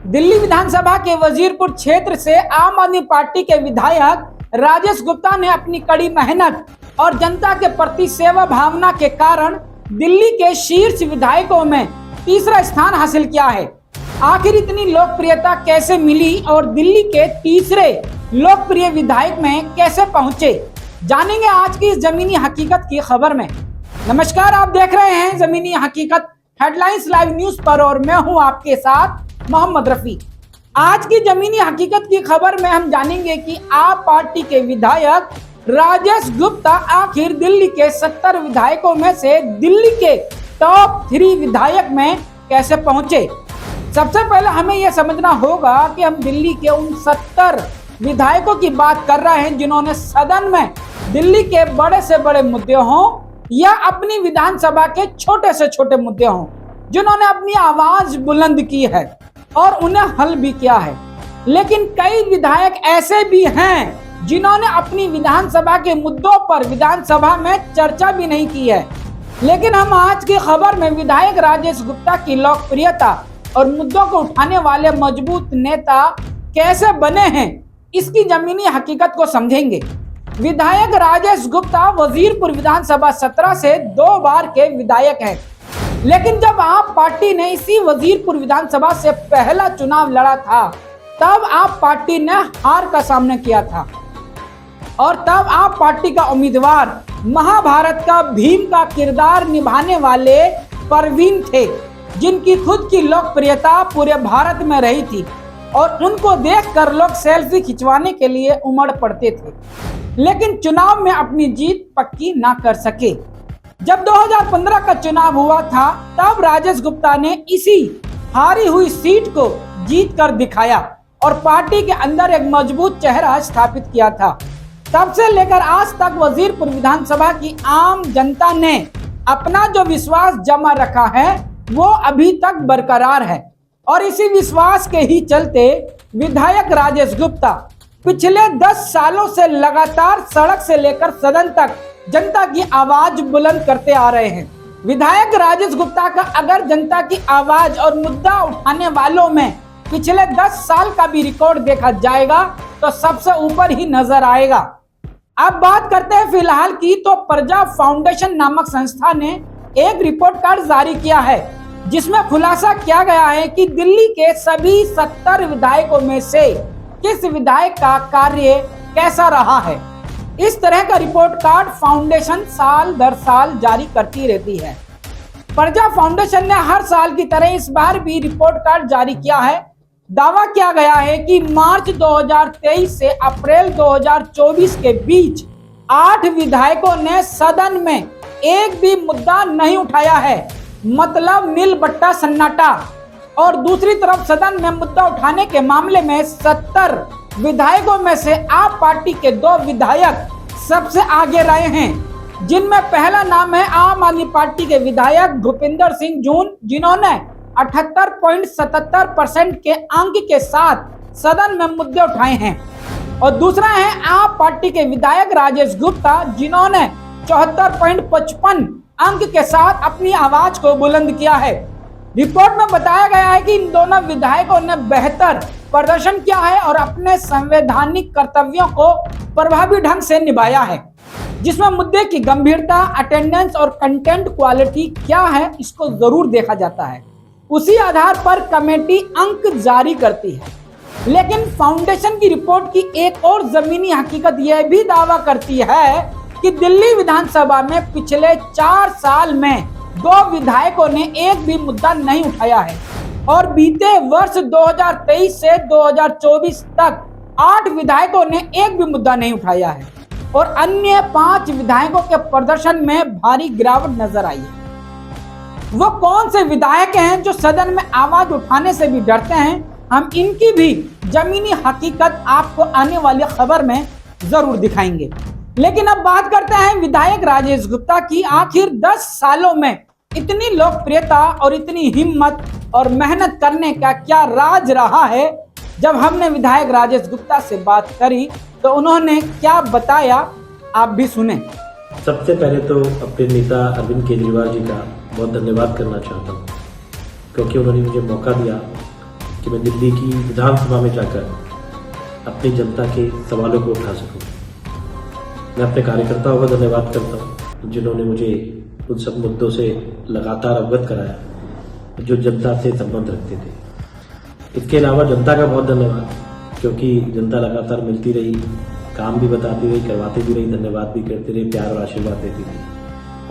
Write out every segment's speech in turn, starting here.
दिल्ली विधानसभा के वजीरपुर क्षेत्र से आम आदमी पार्टी के विधायक राजेश गुप्ता ने अपनी कड़ी मेहनत और जनता के प्रति सेवा भावना के कारण दिल्ली के शीर्ष विधायकों में तीसरा स्थान हासिल किया है। आखिर इतनी लोकप्रियता कैसे मिली और दिल्ली के तीसरे लोकप्रिय विधायक में कैसे पहुंचे, जानेंगे आज की इस जमीनी हकीकत की खबर में। नमस्कार, आप देख रहे हैं जमीनी हकीकत हेडलाइंस लाइव न्यूज पर और मैं हूं आपके साथ मोहम्मद रफी। आज की जमीनी हकीकत की खबर में हम जानेंगे कि आप पार्टी के विधायक राजेश गुप्ता आखिर दिल्ली के 70 विधायकों में से दिल्ली के टॉप 3 विधायक में कैसे पहुंचे। सबसे पहले हमें यह समझना होगा कि हम दिल्ली के उन 70 विधायकों की बात कर रहे हैं जिन्होंने सदन में दिल्ली के बड़े से बड़े मुद्दे हों या अपनी विधानसभा के छोटे से छोटे मुद्दे हों, जिन्होंने अपनी आवाज बुलंद की है और उन्हें हल भी किया है। लेकिन कई विधायक ऐसे भी हैं जिन्होंने अपनी विधानसभा के मुद्दों पर विधानसभा में चर्चा भी नहीं की है। लेकिन हम आज की खबर में विधायक राजेश गुप्ता की लोकप्रियता और मुद्दों को उठाने वाले मजबूत नेता कैसे बने हैं, इसकी जमीनी हकीकत को समझेंगे। विधायक राजेश गुप्ता वजीरपुर विधानसभा 17 से 2 बार के विधायक हैं। लेकिन जब आप पार्टी ने इसी वजीरपुर विधानसभा से पहला चुनाव लड़ा था, तब आप पार्टी ने हार का सामना किया था और तब आप पार्टी का उम्मीदवार महाभारत का भीम का किरदार निभाने वाले परवीन थे, जिनकी खुद की लोकप्रियता पूरे भारत में रही थी और उनको देखकर लोग सेल्फी खिंचवाने के लिए उमड़ पड़ते थे, लेकिन चुनाव में अपनी जीत पक्की ना कर सके। जब 2015 का चुनाव हुआ था, तब राजेश गुप्ता ने इसी हारी हुई सीट को जीत कर दिखाया और पार्टी के अंदर एक मजबूत चेहरा स्थापित किया था। तब से लेकर आज तक वजीरपुर विधानसभा की आम जनता ने अपना जो विश्वास जमा रखा है वो अभी तक बरकरार है और इसी विश्वास के ही चलते विधायक राजेश गुप्ता पिछले 10 सालों से लगातार सड़क से लेकर सदन तक जनता की आवाज बुलंद करते आ रहे हैं। विधायक राजेश गुप्ता का अगर जनता की आवाज और मुद्दा उठाने वालों में पिछले 10 साल का भी रिकॉर्ड देखा जाएगा तो सबसे ऊपर ही नजर आएगा। अब बात करते हैं फिलहाल की, तो प्रजा फाउंडेशन नामक संस्था ने एक रिपोर्ट कार्ड जारी किया है जिसमें खुलासा किया गया है कि दिल्ली के सभी 70 विधायकों में से किस विधायक का कार्य कैसा रहा है। इस तरह का रिपोर्ट कार्ड फाउंडेशन साल दर साल जारी करती रहती है। प्रजा फाउंडेशन ने हर साल की तरह इस बार भी रिपोर्ट कार्ड जारी किया है। दावा किया गया है कि मार्च 2023 से अप्रैल 2024 के बीच 8 विधायकों ने सदन में एक भी मुद्दा नहीं उठाया है, मतलब नील बट्टा सन्नाटा। और दूसरी तरफ सदन में मुद्दा उठाने के मामले में 70 विधायकों में से आप पार्टी के 2 विधायक सबसे आगे रहे हैं, जिनमें पहला नाम है आम आदमी पार्टी के विधायक भूपिंदर सिंह जून, जिन्होंने 78.77% के अंक के साथ सदन में मुद्दे उठाए हैं, और दूसरा है आप पार्टी के विधायक राजेश गुप्ता, जिन्होंने 74.55 अंक के साथ अपनी आवाज को बुलंद किया है। रिपोर्ट में बताया गया है कि इन दोनों विधायकों ने बेहतर प्रदर्शन किया है और अपने संवैधानिक कर्तव्यों को प्रभावी ढंग से निभाया है, जिसमें मुद्दे की गंभीरता, अटेंडेंस और कंटेंट क्वालिटी क्या है इसको जरूर देखा जाता है। उसी आधार पर कमेटी अंक जारी करती है। लेकिन फाउंडेशन की रिपोर्ट की एक और जमीनी हकीकत यह भी दावा करती है कि दिल्ली विधानसभा में पिछले 4 साल में 2 विधायकों ने एक भी मुद्दा नहीं उठाया है और बीते वर्ष 2023 से 2024 तक 8 विधायकों ने एक भी मुद्दा नहीं उठाया है और अन्य 5 विधायकों के प्रदर्शन में भारी गिरावट नजर आई है। वो कौन से विधायक हैं जो सदन में आवाज उठाने से भी डरते हैं, हम इनकी भी जमीनी हकीकत आपको आने वाली खबर में जरूर दिखाएंगे। लेकिन अब बात करते हैं विधायक राजेश गुप्ता की। आखिर 10 सालों में इतनी लोकप्रियता और इतनी हिम्मत और मेहनत करने का क्या राज रहा है। जब हमने विधायक राजेश गुप्ता से बात करी तो उन्होंने क्या बताया, आप भी सुने। सबसे पहले तो अपने नेता अरविंद केजरीवाल जी का बहुत धन्यवाद करना चाहता हूँ, क्योंकि उन्होंने मुझे मौका दिया कि मैं दिल्ली की विधानसभा में जाकर अपनी जनता के सवालों को उठा सकूं। मैं अपने कार्यकर्ताओं का धन्यवाद करता हूं जिन्होंने मुझे उन सब मुद्दों से लगातार अवगत कराया जो जनता से संबंध रखते थे। इसके अलावा जनता का बहुत धन्यवाद, क्योंकि जनता लगातार मिलती रही, काम भी बताती रही, करवाती भी रही, धन्यवाद भी करती रही, प्यार और आशीर्वाद देती रही।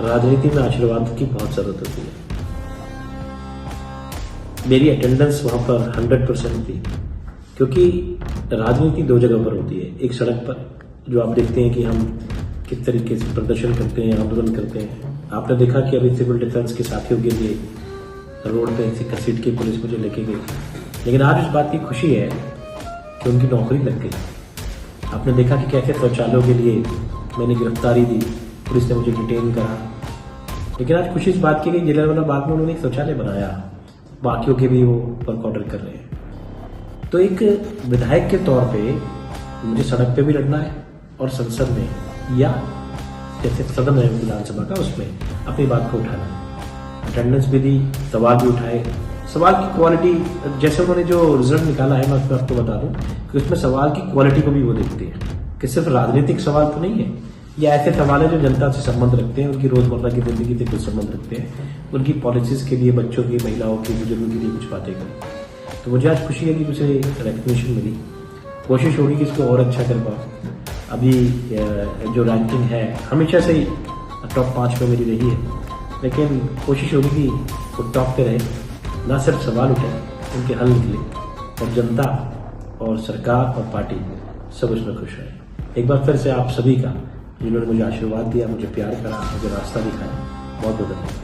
राजनीति में आशीर्वाद की बहुत जरूरत होती है। मेरी अटेंडेंस वहां पर 100% थी, क्योंकि राजनीति दो जगह पर होती है। एक सड़क पर, जो आप देखते हैं कि हम किस तरीके से प्रदर्शन करते हैं, आंदोलन करते हैं। आपने देखा कि अभी सिविल डिफेंस के साथियों के लिए रोड पे ऐसी घसीट के पुलिस मुझे लेके गई, लेकिन आज इस बात की खुशी है कि उनकी नौकरी लग गई। आपने देखा कि कैसे शौचालयों के लिए मैंने गिरफ्तारी दी, पुलिस ने मुझे डिटेन करा, लेकिन आज खुशी इस बात की कि जलियांवाला बाग में उन्होंने एक शौचालय बनाया, बाकियों के भी वो वर्क ऑर्डर कर रहे हैं। तो एक विधायक के तौर पे मुझे सड़क पे भी लड़ना है और संसद में या जैसे सदन है विधानसभा का, उसमें अपनी बात को उठाना है। अटेंडेंस भी दी, सवाल भी उठाए। सवाल की क्वालिटी, जैसे उन्होंने जो रिजल्ट निकाला है, मैं आपको बता दूं कि उसमें सवाल की क्वालिटी को भी वो देखते हैं कि सिर्फ राजनीतिक सवाल तो नहीं है, ये ऐसे सवाल है जो जनता से संबंध रखते हैं, उनकी रोजमर्रा की जिंदगी से कुछ संबंध रखते हैं, उनकी पॉलिसीज के लिए, बच्चों की, महिलाओं की, बुजुर्गों के लिए कुछ बातें करें। तो मुझे आज खुशी है कि मुझे रिकग्निशन मिली। कोशिश होगी कि इसको और अच्छा कर पाऊँ। अभी जो रैंकिंग है हमेशा से ही टॉप 5 में मेरी रही है, लेकिन कोशिश होगी कि वो टॉप पे रहे, ना सिर्फ सवाल उठे, उनके हल निकले और जनता और सरकार और पार्टी सब उसमें खुश रहे। एक बार फिर से आप सभी का, जिन्होंने मुझे आशीर्वाद दिया, मुझे प्यार करा, मुझे रास्ता दिखाया, बहुत बहुत धन्यवाद।